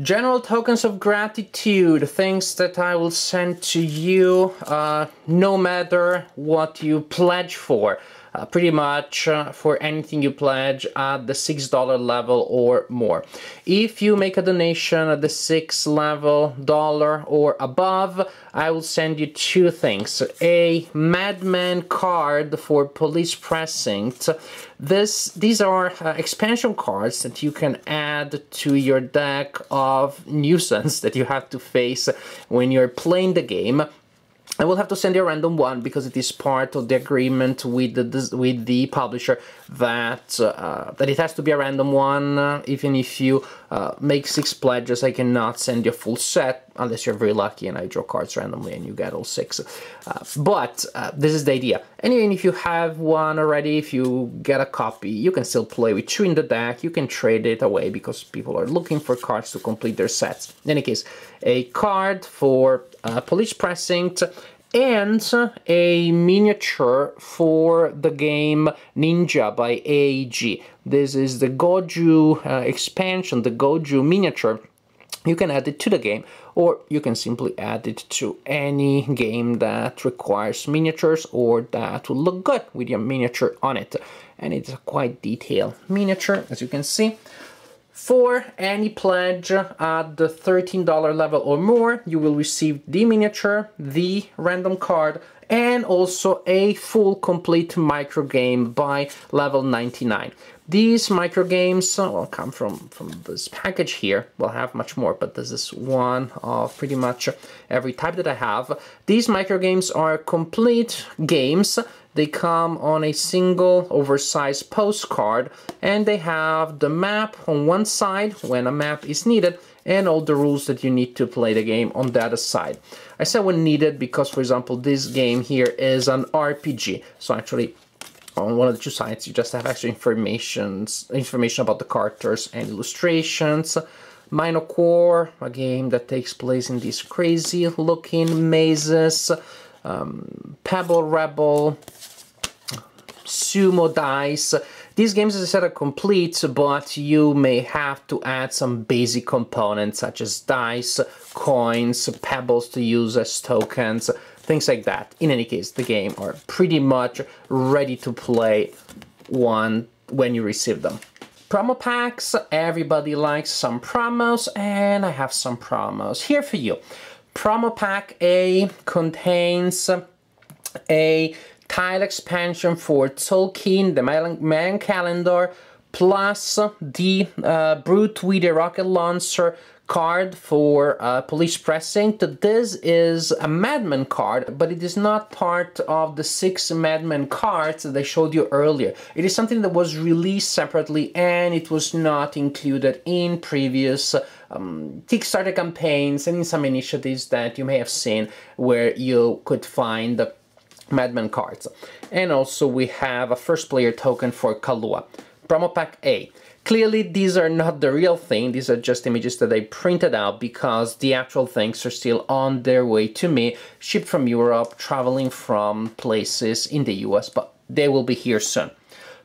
General tokens of gratitude, things that I will send to you no matter what you pledge for. Pretty much for anything you pledge at the $6 level or more. If you make a donation at the $6 level or above, I will send you two things. A Madman card for police precinct. These are expansion cards that you can add to your deck of nuisance that you have to face when you're playing the game. I will have to send you a random one because it is part of the agreement with the publisher that that it has to be a random one. Even if you make 6 pledges, I cannot send you a full set unless you're very lucky and I draw cards randomly and you get all 6. But this is the idea. And even if you have one already, if you get a copy, you can still play with 2 in the deck. You can trade it away because people are looking for cards to complete their sets. In any case, a card for police precinct and a miniature for the game Ninja by AEG. This is the Goju expansion, the Goju miniature. You can add it to the game, or you can simply add it to any game that requires miniatures or that will look good with your miniature on it. And it's a quite detailed miniature, as you can see. For any pledge at the $13 level or more, you will receive the miniature, the random card, and also a full complete micro game by level 99. These micro games will come from this package here. We'll have much more, but this is one of pretty much every type that I have. These micro games are complete games. They come on a single oversized postcard and they have the map on one side when a map is needed and all the rules that you need to play the game on the other side. I said when needed because, for example, this game here is an RPG. So actually on one of the 2 sides you just have extra information about the characters and illustrations. Minocore, a game that takes place in these crazy looking mazes. Pebble Rebel, Sumo Dice. These games, as I said, are complete, but you may have to add some basic components such as dice, coins, pebbles to use as tokens, things like that. In any case, the game are pretty much ready to play when you receive them. Promo packs, everybody likes some promos, and I have some promos here for you. Promo Pack A contains a tile expansion for Tolkien, the Mayan calendar, plus the Brute with a rocket launcher card for Police Precinct. This is a Madman card, but it is not part of the 6 Madman cards that I showed you earlier. It is something that was released separately and it was not included in previous Kickstarter campaigns and in some initiatives that you may have seen where you could find Madman cards. And also we have a first player token for Kalua. Promo Pack A. Clearly these are not the real thing, these are just images that I printed out because the actual things are still on their way to me, shipped from Europe, traveling from places in the US, but they will be here soon.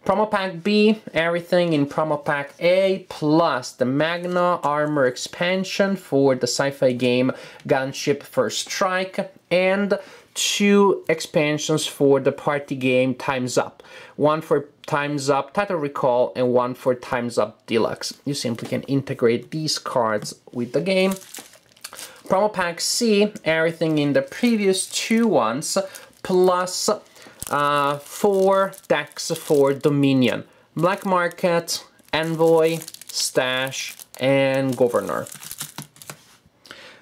Promo Pack B, everything in Promo Pack A, plus the Magna Armor expansion for the sci-fi game Gunship First Strike, and 2 expansions for the party game Time's Up. One for Time's Up Title Recall and one for Time's Up Deluxe. You simply can integrate these cards with the game. Promo Pack C, everything in the previous 2 ones, plus 4 decks for Dominion. Black Market, Envoy, Stash, and Governor.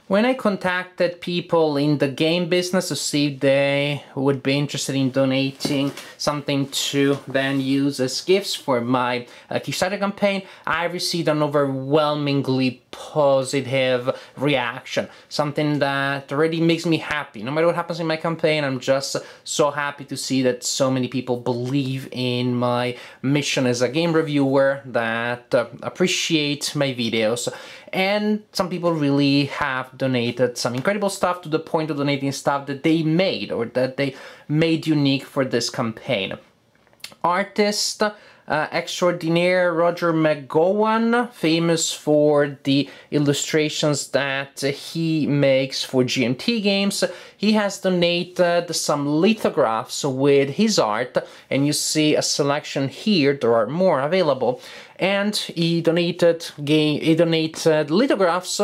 When I contacted people in the game business to see if they would be interested in donating something to then use as gifts for my Kickstarter campaign, I received an overwhelmingly positive reaction. Something that already makes me happy. No matter what happens in my campaign, I'm just so happy to see that so many people believe in my mission as a game reviewer, that appreciate my videos. And some people really have donated some incredible stuff to the point of donating stuff that they made or that they made unique for this campaign. Artist, extraordinaire Roger McGowan, famous for the illustrations that he makes for GMT games. He has donated some lithographs with his art, and you see a selection here. There are more available. And he donated lithographs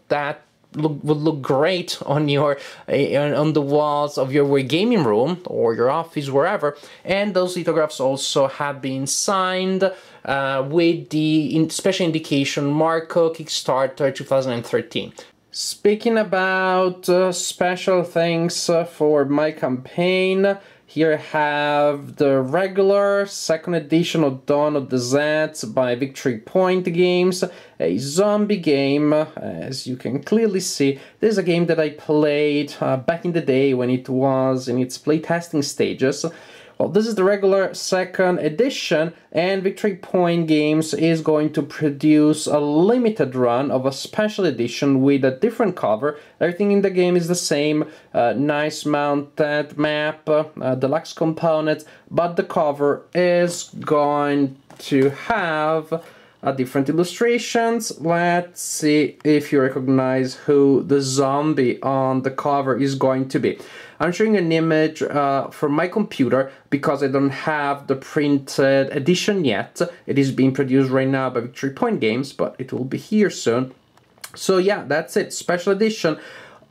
that would look great on your on the walls of your gaming room or your office, wherever. And those lithographs also have been signed with the special indication Marco Kickstarter 2013. Speaking about special things for my campaign, here I have the regular second edition of Dawn of the Zeds by Victory Point Games, a zombie game. As you can clearly see, this is a game that I played back in the day when it was in its playtesting stages. Well, this is the regular second edition, and Victory Point Games is going to produce a limited run of a special edition with a different cover. Everything in the game is the same, nice mounted map, deluxe components, but the cover is going to have different illustrations. Let's see if you recognize who the zombie on the cover is going to be. I'm showing an image from my computer because I don't have the printed edition yet. It is being produced right now by Victory Point Games, but it will be here soon. So yeah, that's it. Special edition.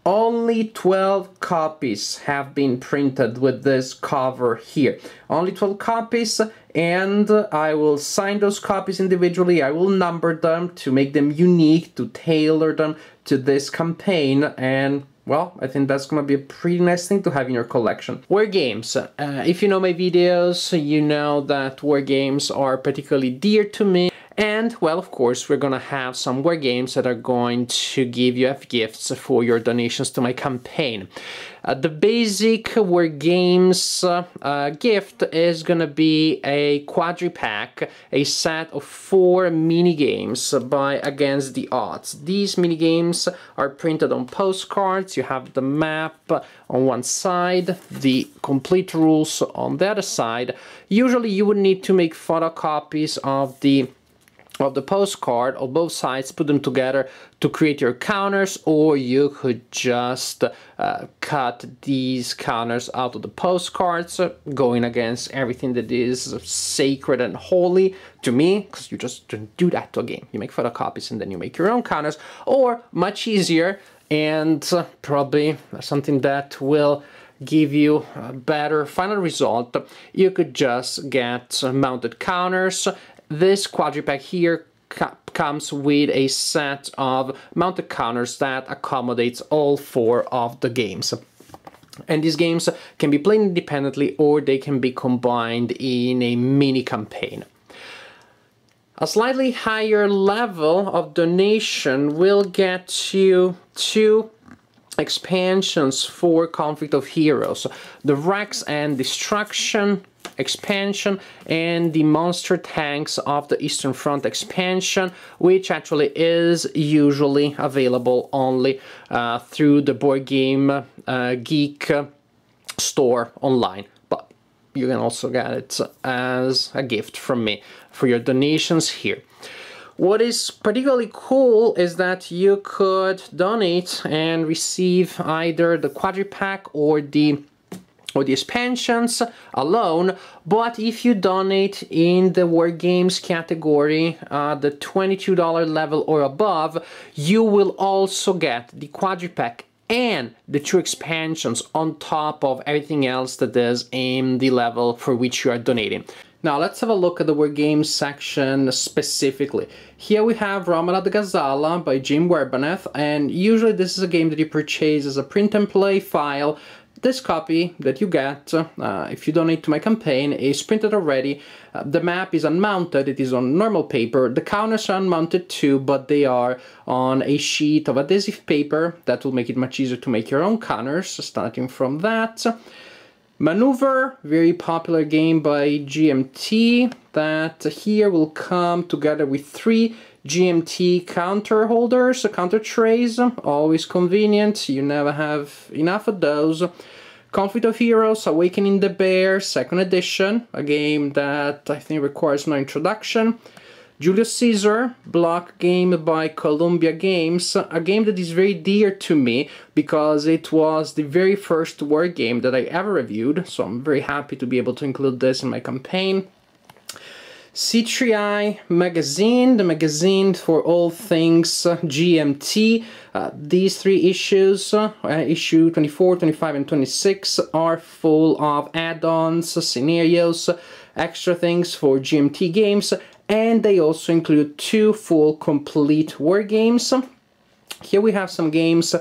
Only 12 copies have been printed with this cover here. Only 12 copies, and I will sign those copies individually. I will number them to make them unique, to tailor them to this campaign, and well, I think that's gonna be a pretty nice thing to have in your collection. War games. If you know my videos, you know that war games are particularly dear to me. And, well, of course, we're gonna have some war games that are going to give you as gifts for your donations to my campaign. The basic war games gift is gonna be a quadri-pack, a set of 4 mini-games by Against the Odds. These mini-games are printed on postcards. You have the map on one side, the complete rules on the other side. Usually you would need to make photocopies of the postcard on both sides, put them together to create your counters, or you could just cut these counters out of the postcards, going against everything that is sacred and holy to me, because you just don't do that to a game. You make photocopies and then you make your own counters, or much easier, and probably something that will give you a better final result, you could just get mounted counters. This quadri-pack here comes with a set of mounted counters that accommodates all 4 of the games. And these games can be played independently or they can be combined in a mini campaign. A slightly higher level of donation will get you 2 expansions for Conflict of Heroes. The Wrecks and Destruction expansion and the Monster Tanks of the Eastern Front expansion, which actually is usually available only through the Board Game Geek store online, but you can also get it as a gift from me for your donations here. What is particularly cool is that you could donate and receive either the quadri-pack or the expansions alone, but if you donate in the War Games category, the $22 level or above, you will also get the quadri-pack and the 2 expansions on top of everything else that is in the level for which you are donating. Now let's have a look at the War Games section specifically. Here we have Romola the Gazala by Jim Werbaneth, and usually this is a game that you purchase as a print and play file. This copy that you get, if you donate to my campaign, is printed already. The map is unmounted, it is on normal paper. The counters are unmounted too, but they are on a sheet of adhesive paper. That will make it much easier to make your own counters, starting from that. Maneuver, very popular game by GMT, that here will come together with 3 GMT counter holders, counter trays, always convenient, you never have enough of those. Conflict of Heroes, Awakening the Bear, 2nd edition, a game that I think requires no introduction. Julius Caesar, block game by Columbia Games, a game that is very dear to me because it was the very first war game that I ever reviewed, so I'm very happy to be able to include this in my campaign. C3I magazine, the magazine for all things GMT. These 3 issues, issue 24, 25 and 26, are full of add-ons, scenarios, extra things for GMT games, and they also include 2 full complete war games. Here we have some games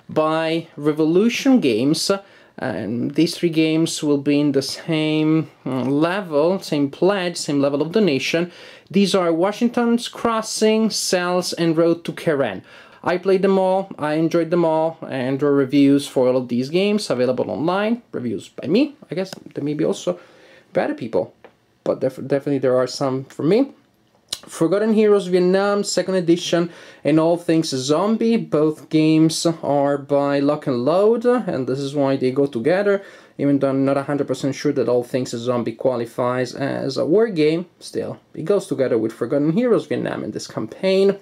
by Revolution Games, and these 3 games will be in the same level, same pledge, same level of donation. These are Washington's Crossing, Cells, and Road to Keren. I played them all, I enjoyed them all, and there are reviews for all of these games available online. Reviews by me. I guess there may be also better people, but definitely there are some from me. Forgotten Heroes Vietnam, 2nd edition, and All Things Zombie. Both games are by Lock and Load, and this is why they go together. Even though I'm not 100% sure that All Things Zombie qualifies as a war game, still, it goes together with Forgotten Heroes Vietnam in this campaign.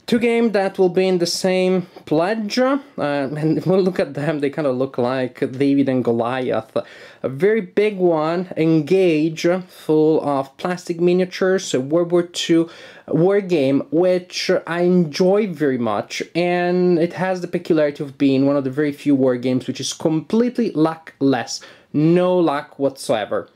2 games that will be in the same pledge, and we'll look at them, they kind of look like David and Goliath. A very big one, Engage, full of plastic miniatures, a World War II war game, which I enjoy very much, and it has the peculiarity of being one of the very few war games which is completely luckless, no luck whatsoever.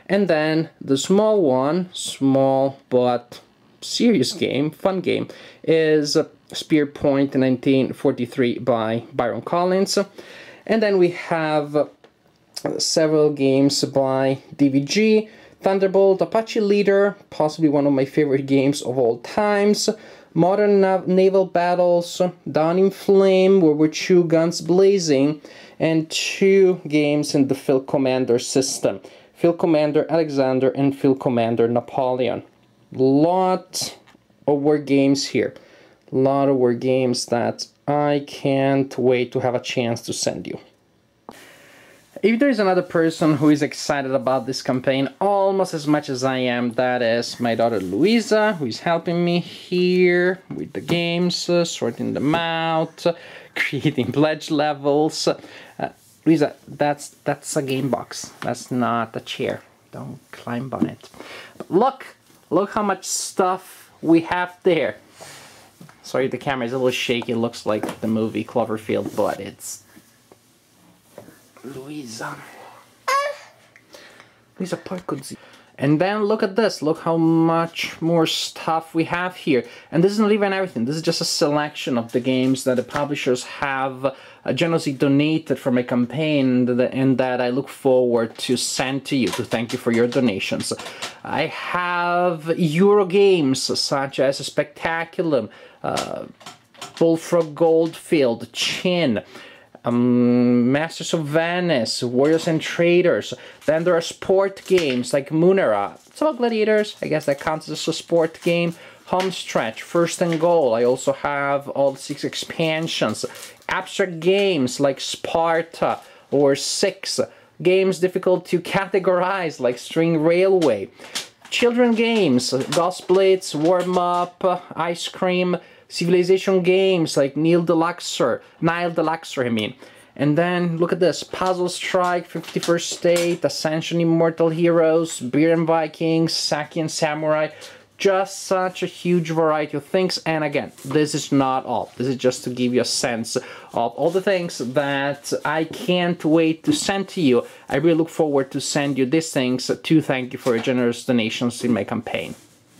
And then the small one, small but serious game, fun game, is Spear Point 1943 by Byron Collins. And then we have several games by DVG, Thunderbolt, Apache Leader, possibly one of my favorite games of all times, Modern Naval Battles, Down in Flame, World War II Guns Blazing, and 2 games in the Field Commander system, Field Commander Alexander and Field Commander Napoleon. Lot of war games here. A lot of war games that I can't wait to have a chance to send you. If there is another person who is excited about this campaign almost as much as I am, that is my daughter Luisa, who is helping me here with the games, sorting them out, creating pledge levels. Luisa, that's a game box. That's not a chair. Don't climb on it. But look how much stuff we have there. Sorry, the camera is a little shaky. It looks like the movie Cloverfield, but it's Luisa. Luisa Parkudzi. And then look at this. Look how much more stuff we have here. And this is not even everything. This is just a selection of the games that the publishers have generously donated for my campaign, and that I look forward to send to you to thank you for your donations. I have Euro games such as Spectaculum, Bullfrog Goldfield, Chin, Masters of Venice, Warriors and Traders. Then there are sport games like Munera. It's about gladiators. I guess that counts as a sport game. Homestretch, First and Goal. I also have all 6 expansions. Abstract games like Sparta or Six. Games difficult to categorize like String Railway. Children games, Ghost Blitz, Warm Up, Ice Cream. Civilization games like Nile Deluxer, I mean. And then look at this, Puzzle Strike, 51st State, Ascension Immortal Heroes, Beer and Vikings, Saki and Samurai. Just such a huge variety of things. And again, this is not all. This is just to give you a sense of all the things that I can't wait to send to you. I really look forward to send you these things to thank you for your generous donations in my campaign.